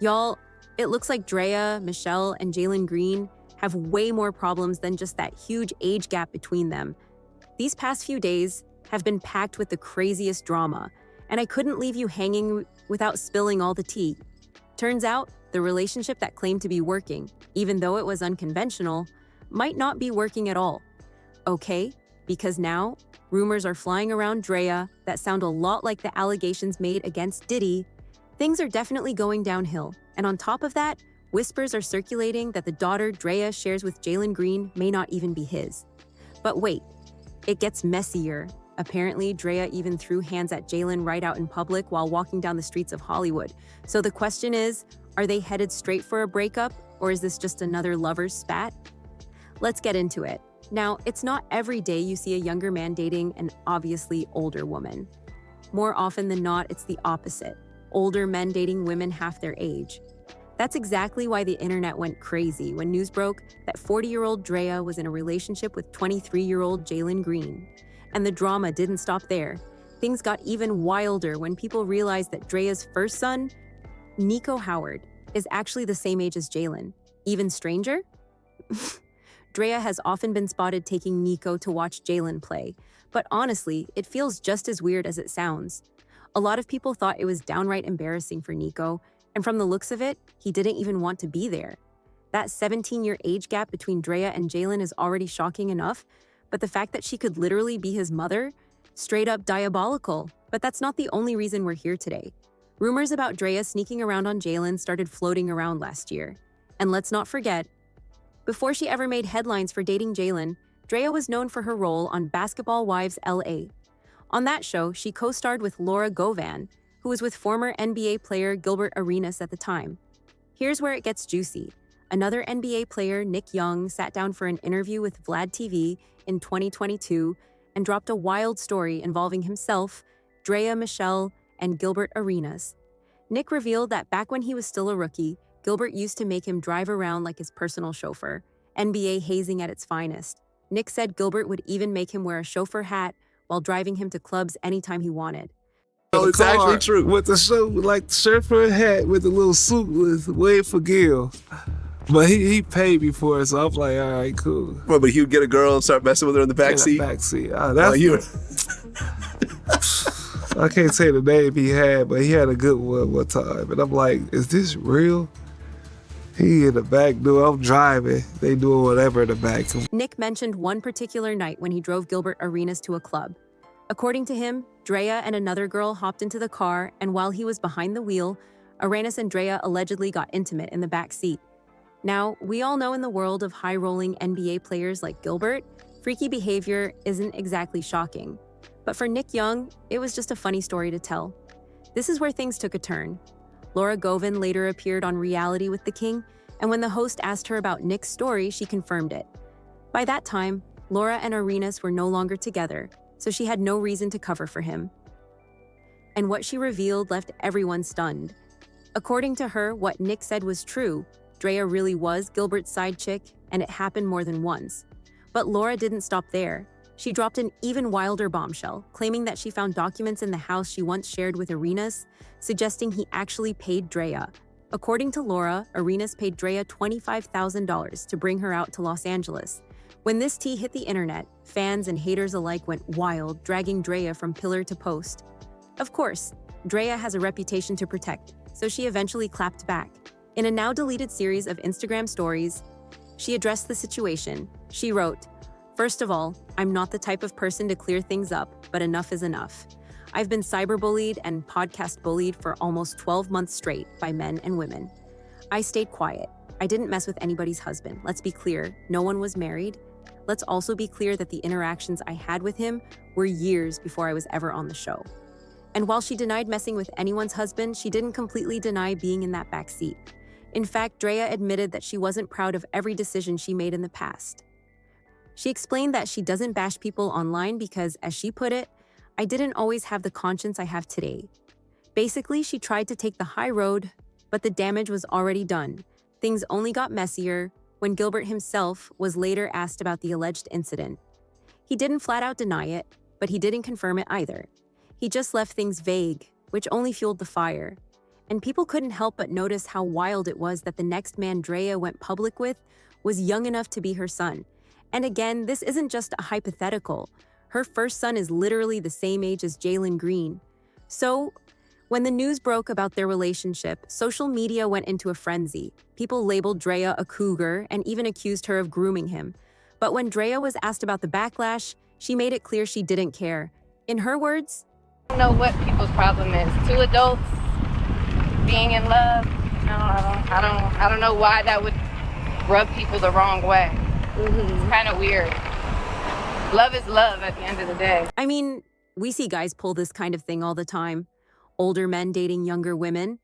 Y'all, it looks like Drea, Michelle, and Jaylen Green have way more problems than just that huge age gap between them. These past few days have been packed with the craziest drama, and I couldn't leave you hanging without spilling all the tea. Turns out, the relationship that claimed to be working, even though it was unconventional, might not be working at all. Okay, because now, rumors are flying around Drea that sound a lot like the allegations made against Diddy. Things are definitely going downhill, and on top of that, whispers are circulating that the daughter Drea shares with Jaylen Green may not even be his. But wait, it gets messier. Apparently, Drea even threw hands at Jaylen right out in public while walking down the streets of Hollywood. So the question is, are they headed straight for a breakup, or is this just another lover's spat? Let's get into it. Now, it's not every day you see a younger man dating an obviously older woman. More often than not, it's the opposite. Older men dating women half their age. That's exactly why the internet went crazy when news broke that 40-year-old Drea was in a relationship with 23-year-old Jaylen Green. And the drama didn't stop there. Things got even wilder when people realized that Drea's first son, Nico Howard, is actually the same age as Jaylen. Even stranger? Drea has often been spotted taking Nico to watch Jaylen play, but honestly, it feels just as weird as it sounds. A lot of people thought it was downright embarrassing for Nico, and from the looks of it, he didn't even want to be there. That 17-year age gap between Drea and Jaylen is already shocking enough, but the fact that she could literally be his mother? Straight up diabolical. But that's not the only reason we're here today. Rumors about Drea sneaking around on Jaylen started floating around last year. And let's not forget, before she ever made headlines for dating Jaylen, Drea was known for her role on Basketball Wives LA. On that show, she co-starred with Laura Govan, who was with former NBA player Gilbert Arenas at the time. Here's where it gets juicy. Another NBA player, Nick Young, sat down for an interview with Vlad TV in 2022 and dropped a wild story involving himself, Drea Michelle, and Gilbert Arenas. Nick revealed that back when he was still a rookie, Gilbert used to make him drive around like his personal chauffeur, NBA hazing at its finest. Nick said Gilbert would even make him wear a chauffeur hat while driving him to clubs anytime he wanted. Oh, it's actually true. With the chauffeur hat with the little suit was way for Gil. But he paid me for it, so I'm like, all right, cool. Well, but he would get a girl and start messing with her in the backseat? Backseat. I can't say the name he had, but he had a good one time. And I'm like, is this real? He in the back door, I'm driving. They doing whatever in the back. Nick mentioned one particular night when he drove Gilbert Arenas to a club. According to him, Drea and another girl hopped into the car, and while he was behind the wheel, Arenas and Drea allegedly got intimate in the back seat. Now, we all know in the world of high-rolling NBA players like Gilbert, freaky behavior isn't exactly shocking. But for Nick Young, it was just a funny story to tell. This is where things took a turn. Laura Govan later appeared on Reality with the King, and when the host asked her about Nick's story, she confirmed it. By that time, Laura and Arenas were no longer together, so she had no reason to cover for him. And what she revealed left everyone stunned. According to her, what Nick said was true. Drea really was Gilbert's side chick, and it happened more than once. But Laura didn't stop there. She dropped an even wilder bombshell, claiming that she found documents in the house she once shared with Arenas, suggesting he actually paid Drea. According to Laura, Arenas paid Drea $25,000 to bring her out to Los Angeles. When this tea hit the internet, fans and haters alike went wild, dragging Drea from pillar to post. Of course, Drea has a reputation to protect, so she eventually clapped back. In a now-deleted series of Instagram stories, she addressed the situation. She wrote, "First of all, I'm not the type of person to clear things up, but enough is enough. I've been cyberbullied and podcast bullied for almost 12 months straight by men and women. I stayed quiet. I didn't mess with anybody's husband. Let's be clear, no one was married. Let's also be clear that the interactions I had with him were years before I was ever on the show." And while she denied messing with anyone's husband, she didn't completely deny being in that back seat. In fact, Drea admitted that she wasn't proud of every decision she made in the past. She explained that she doesn't bash people online because, as she put it, "I didn't always have the conscience I have today." Basically, she tried to take the high road, but the damage was already done. Things only got messier when Gilbert himself was later asked about the alleged incident. He didn't flat out deny it, but he didn't confirm it either. He just left things vague, which only fueled the fire. And people couldn't help but notice how wild it was that the next man Drea went public with was young enough to be her son. And again, this isn't just a hypothetical. Her first son is literally the same age as Jaylen Green. So, when the news broke about their relationship, social media went into a frenzy. People labeled Drea a cougar and even accused her of grooming him. But when Drea was asked about the backlash, she made it clear she didn't care. In her words, I don't know what people's problem is. Two adults being in love, I don't know why that would rub people the wrong way. It's kind of weird. Love is love at the end of the day. I mean, we see guys pull this kind of thing all the time. Older men dating younger women.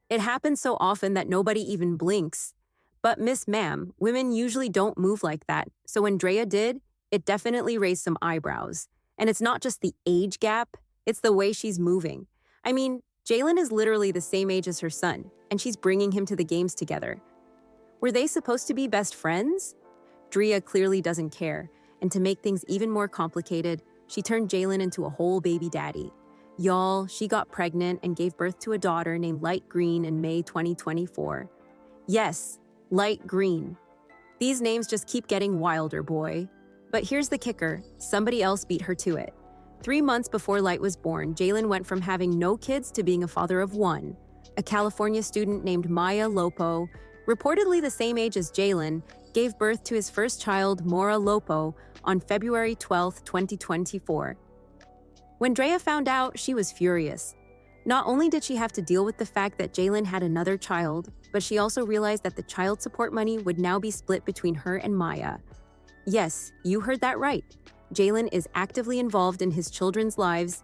It happens so often that nobody even blinks. But Miss Ma'am, women usually don't move like that. So when Drea did, it definitely raised some eyebrows. And it's not just the age gap, it's the way she's moving. I mean, Jaylen is literally the same age as her son, and she's bringing him to the games together. Were they supposed to be best friends? Drea clearly doesn't care, and to make things even more complicated, she turned Jaylen into a whole baby daddy. Y'all, she got pregnant and gave birth to a daughter named Light Green in May 2024. Yes, Light Green. These names just keep getting wilder, boy. But here's the kicker, somebody else beat her to it. 3 months before Light was born, Jaylen went from having no kids to being a father of one. A California student named Maya Lopo, reportedly the same age as Jaylen, gave birth to his first child, Mora Lopo, on February 12, 2024. When Drea found out, she was furious. Not only did she have to deal with the fact that Jaylen had another child, but she also realized that the child support money would now be split between her and Maya. Yes, you heard that right. Jaylen is actively involved in his children's lives,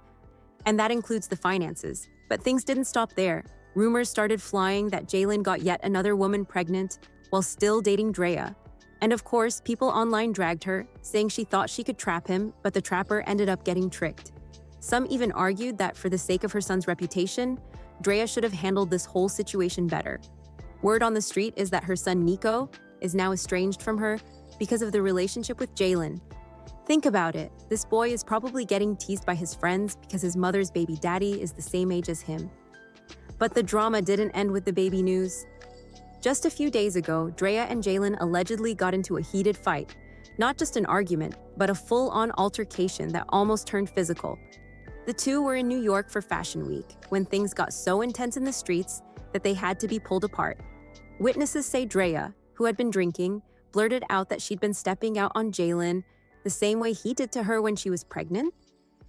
and that includes the finances. But things didn't stop there. Rumors started flying that Jaylen got yet another woman pregnant while still dating Drea. And of course, people online dragged her, saying she thought she could trap him, but the trapper ended up getting tricked. Some even argued that for the sake of her son's reputation, Drea should have handled this whole situation better. Word on the street is that her son Nico is now estranged from her because of the relationship with Jaylen. Think about it, this boy is probably getting teased by his friends because his mother's baby daddy is the same age as him. But the drama didn't end with the baby news. Just a few days ago, Drea and Jaylen allegedly got into a heated fight. Not just an argument, but a full-on altercation that almost turned physical. The two were in New York for Fashion Week, when things got so intense in the streets that they had to be pulled apart. Witnesses say Drea, who had been drinking, blurted out that she'd been stepping out on Jaylen the same way he did to her when she was pregnant.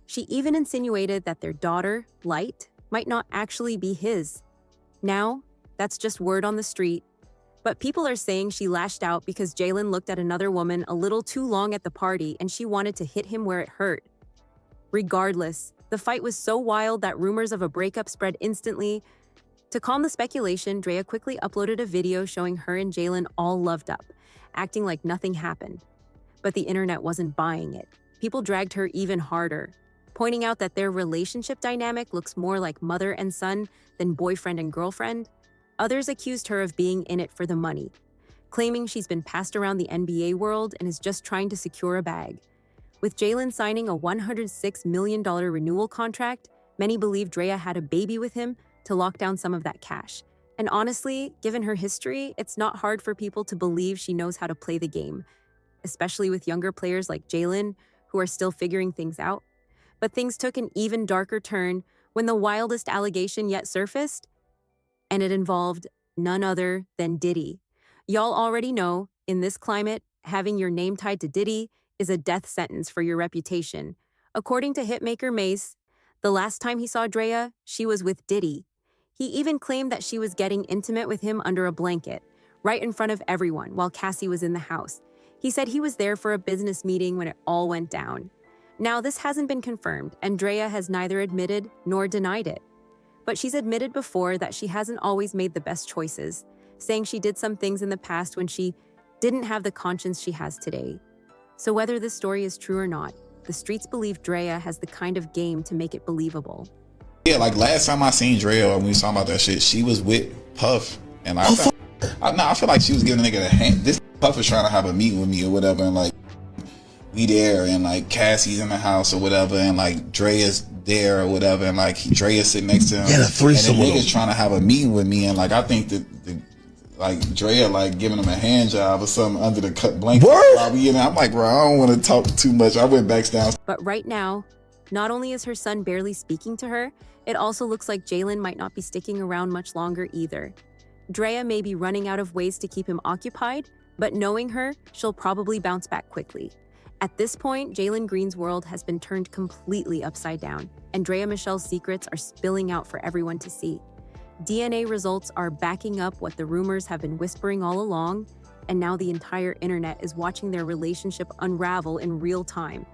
She even insinuated that their daughter, Light, might not actually be his. Now, that's just word on the street. But people are saying she lashed out because Jaylen looked at another woman a little too long at the party and she wanted to hit him where it hurt. Regardless, the fight was so wild that rumors of a breakup spread instantly. To calm the speculation, Drea quickly uploaded a video showing her and Jaylen all loved up, acting like nothing happened. But the internet wasn't buying it. People dragged her even harder, pointing out that their relationship dynamic looks more like mother and son than boyfriend and girlfriend. Others accused her of being in it for the money, claiming she's been passed around the NBA world and is just trying to secure a bag. With Jaylen signing a $106 million renewal contract, many believe Drea had a baby with him to lock down some of that cash. And honestly, given her history, it's not hard for people to believe she knows how to play the game, especially with younger players like Jaylen, who are still figuring things out. But things took an even darker turn when the wildest allegation yet surfaced, and it involved none other than Diddy. Y'all already know, in this climate, having your name tied to Diddy is a death sentence for your reputation. According to hitmaker Mase, the last time he saw Drea, she was with Diddy. He even claimed that she was getting intimate with him under a blanket, right in front of everyone, while Cassie was in the house. He said he was there for a business meeting when it all went down. Now, this hasn't been confirmed, and Drea has neither admitted nor denied it. But she's admitted before that she hasn't always made the best choices, saying she did some things in the past when she didn't have the conscience she has today. So whether this story is true or not, the streets believe Drea has the kind of game to make it believable. Yeah, like last time I seen Drea when we was talking about that shit, she was with Puff, and I feel like she was giving a nigga a hand. This Puff is trying to have a meeting with me or whatever, and like we there, and like Cassie's in the house or whatever, and like Drea's there or whatever, and like Drea sitting next to him. Yeah, the threesome. And the nigga's trying to have a meeting with me, and like I think that like Drea like giving him a hand job or something under the cut blanket. You know, I'm like, bro, I don't want to talk too much. I went back down. But right now, not only is her son barely speaking to her, it also looks like Jaylen might not be sticking around much longer either. Drea may be running out of ways to keep him occupied, but knowing her, she'll probably bounce back quickly. At this point, Jaylen Green's world has been turned completely upside down, and Drea Michelle's secrets are spilling out for everyone to see. DNA results are backing up what the rumors have been whispering all along, and now the entire internet is watching their relationship unravel in real time.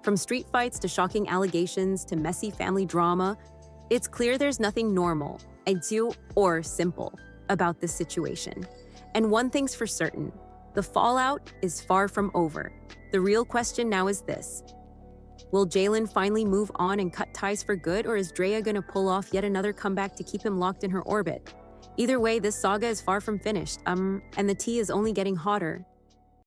From street fights to shocking allegations to messy family drama, it's clear there's nothing normal, ideal, or simple about this situation. And one thing's for certain, the fallout is far from over. The real question now is this: will Jaylen finally move on and cut ties for good, or is Drea gonna pull off yet another comeback to keep him locked in her orbit? Either way, this saga is far from finished, and the tea is only getting hotter.